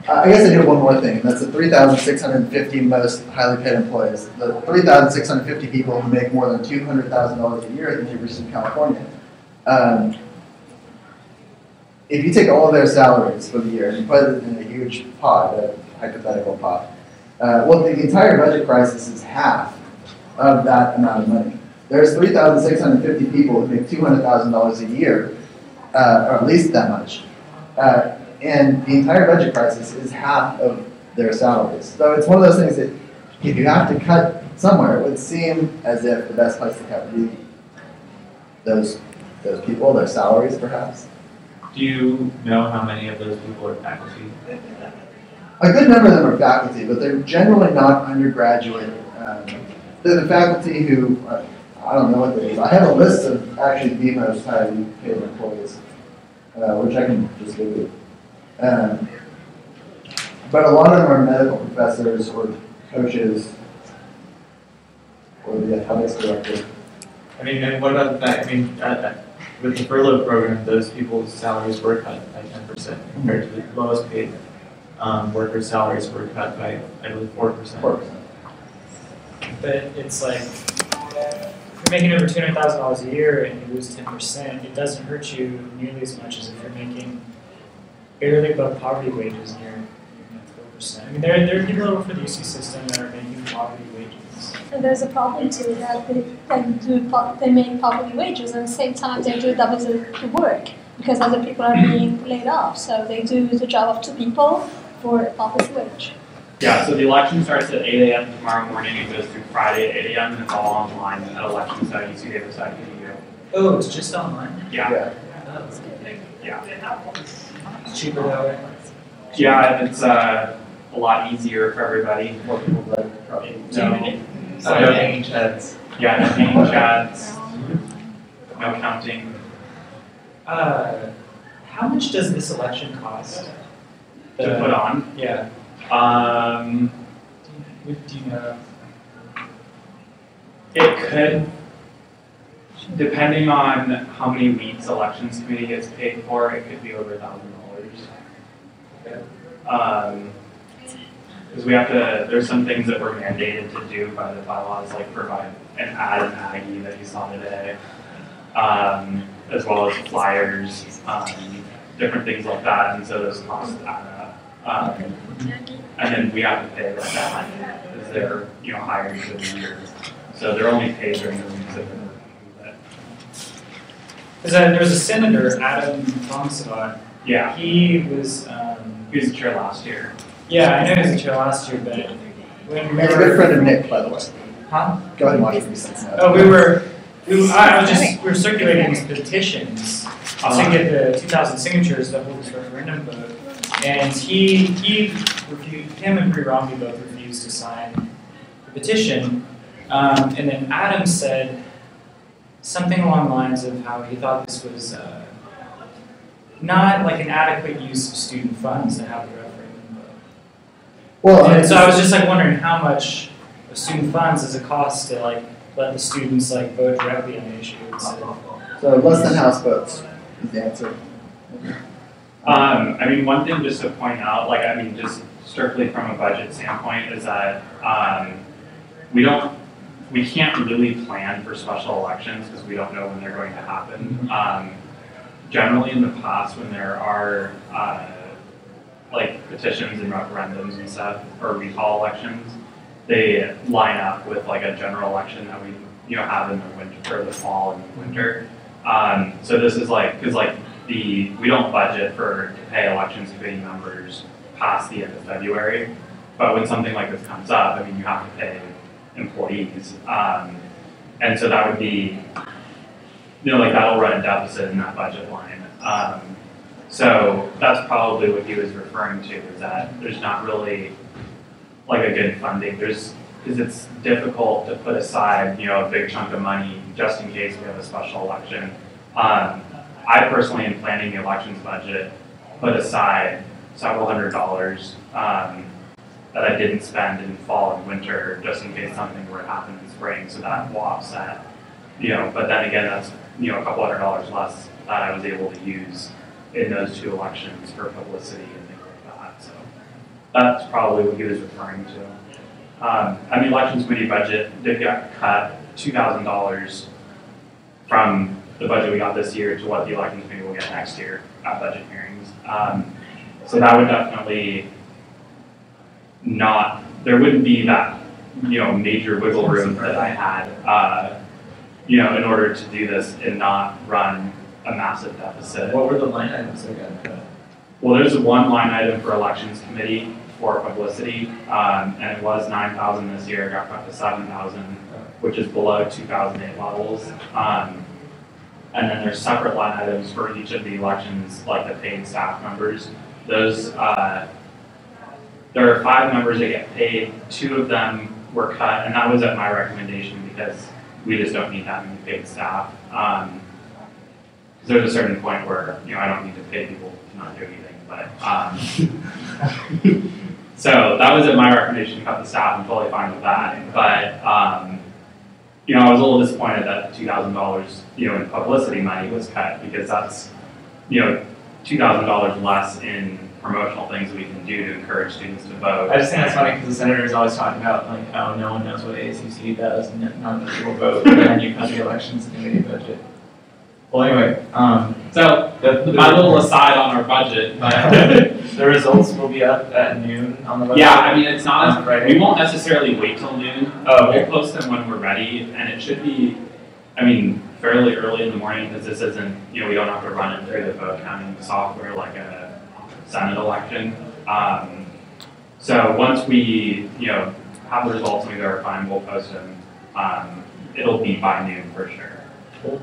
I guess I do one more thing, and that's the 3,650 most highly paid employees. The 3,650 people who make more than $200,000 a year at the University of California. If you take all of their salaries for the year and you put it in a huge pot, a hypothetical pot, well, the entire budget crisis is half of that amount of money. There's 3,650 people who make $200,000 a year, or at least that much. And the entire budget crisis is half of their salaries. So it's one of those things that if you have to cut somewhere, it would seem as if the best place to cut would be those people, their salaries perhaps. Do you know how many of those people are faculty? A good number of them are faculty, but they're generally not undergraduate. They're the faculty who, I don't know what they do. I have a list of actually the most highly paid employees, which I can just give you. But a lot of them are medical professors or coaches or the athletics director. I mean, and what about the fact, I mean, with the furlough program, those people's salaries were cut by 10% compared to the lowest paid workers' salaries were cut by, I believe, 4%. 4%. But it's like, if you're making over $200,000 a year and you lose 10%, it doesn't hurt you nearly as much as if you're making barely above poverty wages and you're at 4%. I mean, there are people over for the UC system that are making poverty wages. And there's a problem too that they make poverty wages and at the same time they do double the work because other people are being laid off. So they do the job of two people for a poverty wage. Yeah, so the election starts at 8 a.m. tomorrow morning. It goes through Friday at 8 a.m. and it's all online at elections.ucdavis.edu. Oh, it's just online? Yeah. Oh, that's good. Yeah. It's cheaper that way? Yeah, and it's a lot easier for everybody. More people vote, probably. No hanging chads. Yeah, no hanging chads. No counting. How much does this election cost? To put on? Yeah. Do you know? It could, depending on how many weeks elections committee gets paid for, it could be over $1,000. Because we have to, there's some things that we're mandated to do by the bylaws, like provide an ad in Aggie that you saw today, as well as flyers, different things like that, and so those costs add up. And then we have to pay them because they're hired for the year. So they're only paid during the weeks that they're working. There was a senator, Adam Thompson. Yeah. He was the chair last year. Yeah, I know he was the chair last year, but when we He's a good friend of Nick, by the way. Huh? Go ahead and watch me since now. Oh, we were circulating these petitions to get the 2,000 signatures to hold this referendum vote. And he refused, him and Bree Romney both refused to sign the petition. And then Adam said something along the lines of how he thought this was not like an adequate use of student funds to have the referendum vote. Well, and so I was just wondering how much of student funds does it cost to let the students vote directly on the issue instead of. So less than House votes is the answer. I mean, one thing just to point out, just strictly from a budget standpoint, is that we can't really plan for special elections because we don't know when they're going to happen. Generally, in the past, when there are petitions and referendums and stuff, or recall elections, they line up with a general election that we have in the winter, or the fall and the winter. So this is because we don't budget to pay elections committee members past the end of February, but when something like this comes up, I mean, you have to pay employees, and so that would be, that'll run a deficit in that budget line. So that's probably what he was referring to, is that there's not really a good funding. Because it's difficult to put aside, a big chunk of money just in case we have a special election. I personally, in planning the elections budget, put aside several $100s that I didn't spend in fall and winter, just in case something were to happen in spring, so that will offset. But then again, that's a couple $100 less that I was able to use in those two elections for publicity and things like that. So That's probably what he was referring to. And the elections committee budget did get cut $2,000 from the budget we got this year to what the elections committee will get next year at budget hearings. So that would definitely not, there wouldn't be that, major wiggle room that I had, in order to do this and not run a massive deficit. What were the line items that got cut? Well, there's one line item for elections committee for publicity, and it was 9,000 this year, it got cut to 7,000, which is below 2008 levels. And then there's separate line items for each of the elections, like the paid staff members. Those, there are 5 members that get paid, 2 of them were cut, and that was at my recommendation because we just don't need that many paid staff. Because there's a certain point where, I don't need to pay people to not do anything, but, so that was at my recommendation to cut the staff. I'm totally fine with that, but, I was a little disappointed that $2,000, in publicity money was cut because that's, $2,000 less in promotional things we can do to encourage students to vote. I just think that's funny because the senator is always talking about like how no one knows what ACC does and not enough people vote, and then you cut the elections committee budget. Well, anyway, so my little aside on our budget, but the results will be up at noon on the website. Yeah, I mean it's not. Friday. We won't necessarily wait till noon. We'll post them when we're ready, and it should be, fairly early in the morning because this isn't, we don't have to run it through the vote counting software like a Senate election. So once we, have the results and we verify them, we'll post them. It'll be by noon for sure. Cool.